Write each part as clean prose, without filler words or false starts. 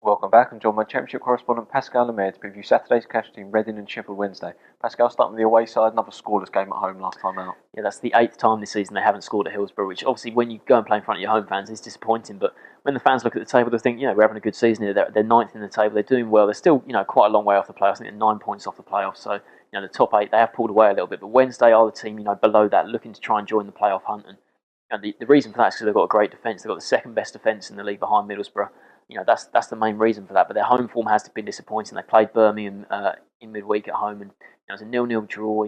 Welcome back. I'm joined by Championship correspondent Pascal Lemaire to preview Saturday's clash between Reading and Sheffield Wednesday. Pascal, starting with the away side, another scoreless game at home last time out. Yeah, that's the 8th time this season they haven't scored at Hillsborough, which obviously when you go and play in front of your home fans is disappointing. But when the fans look at the table, they think, we're having a good season here. They're ninth in the table. They're doing well. They're still, quite a long way off the playoffs. I think they're 9 points off the playoffs. So, the top 8, they have pulled away a little bit. But Wednesday are the team, below that, looking to try and join the playoff hunt. And the reason for that is because they've got a great defence. They've got the second best defence in the league behind Middlesbrough. That's the main reason for that. But their home form has been disappointing. They played Birmingham in midweek at home, and it was a 0-0 draw.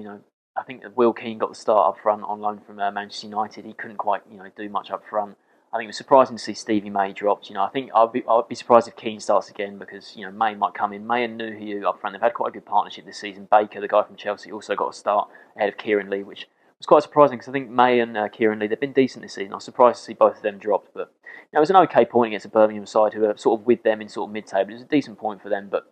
I think Will Keane got the start up front on loan from Manchester United. He couldn't quite do much up front. I think it was surprising to see Stevie May dropped. I think I'd be surprised if Keane starts again because May might come in. May and Nuhiu up front. They've had quite a good partnership this season. Baker, the guy from Chelsea, also got a start ahead of Kieran Lee, which was quite surprising because I think May and Kieran Lee, they've been decent this season. I was surprised to see both of them dropped, but it was an okay point against a Birmingham side who are sort of with them in sort of mid-table. It was a decent point for them, but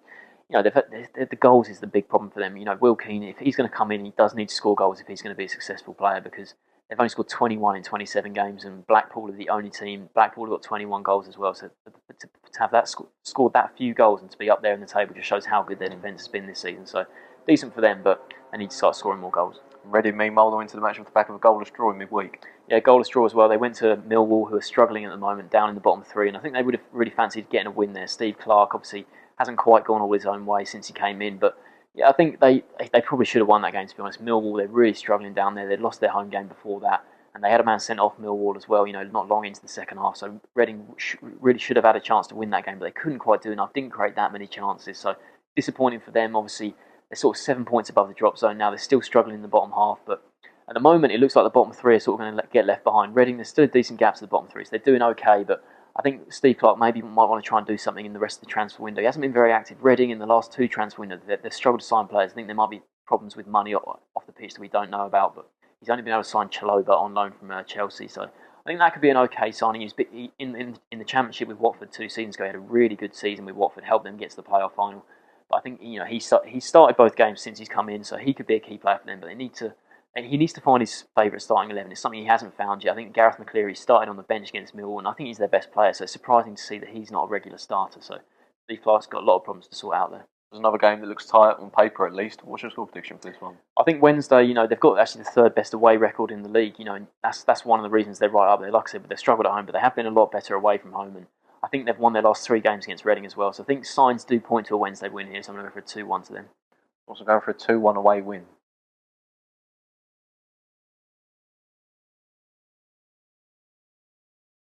the goals is the big problem for them. Will Keane, if he's going to come in, he does need to score goals if he's going to be a successful player because they've only scored 21 in 27 games, and Blackpool are the only team. Blackpool have got 21 goals as well, so to have that scored that few goals and to be up there in the table just shows how good their defence has been this season. So decent for them, but they need to start scoring more goals. Reading, meanwhile, they went into the match off the back of a goalless draw in midweek. Yeah, goalless draw as well. They went to Millwall, who are struggling at the moment, down in the bottom 3, and I think they would have really fancied getting a win there. Steve Clarke obviously hasn't quite gone all his own way since he came in, but yeah, I think they probably should have won that game, to be honest. Millwall, they're really struggling down there. They'd lost their home game before that, and they had a man sent off Millwall as well, not long into the second half, so Reading really should have had a chance to win that game, but they couldn't quite do enough, didn't create that many chances, so disappointing for them. Obviously, they're sort of 7 points above the drop zone now. They're still struggling in the bottom half, but at the moment, it looks like the bottom 3 are sort of going to get left behind. Reading, there's still decent gaps at the bottom 3, so they're doing okay, but I think Steve Clarke maybe might want to try and do something in the rest of the transfer window. He hasn't been very active. Reading, in the last 2 transfer windows, they've struggled to sign players. I think there might be problems with money off the pitch that we don't know about, but he's only been able to sign Chalobah on loan from Chelsea, so I think that could be an okay signing. He in the Championship with Watford 2 seasons ago. He had a really good season with Watford, helped them get to the playoff final. But I think he started both games since he's come in, so he could be a key player for them, but he needs to find his favourite starting 11. It's something he hasn't found yet. I think Gareth McCleary started on the bench against Millwall, and I think he's their best player, so it's surprising to see that he's not a regular starter. So Steve Clarke's got a lot of problems to sort out there. There's another game that looks tight on paper at least. What's your score prediction for this one? I think Wednesday, they've got actually the 3rd best away record in the league, and that's one of the reasons they're right up there. Like I said, they've struggled at home, but they have been a lot better away from home, and I think they've won their last 3 games against Reading as well. So I think signs do point to a Wednesday win here, so I'm going to go for a 2-1 to them. Also going for a 2-1 away win.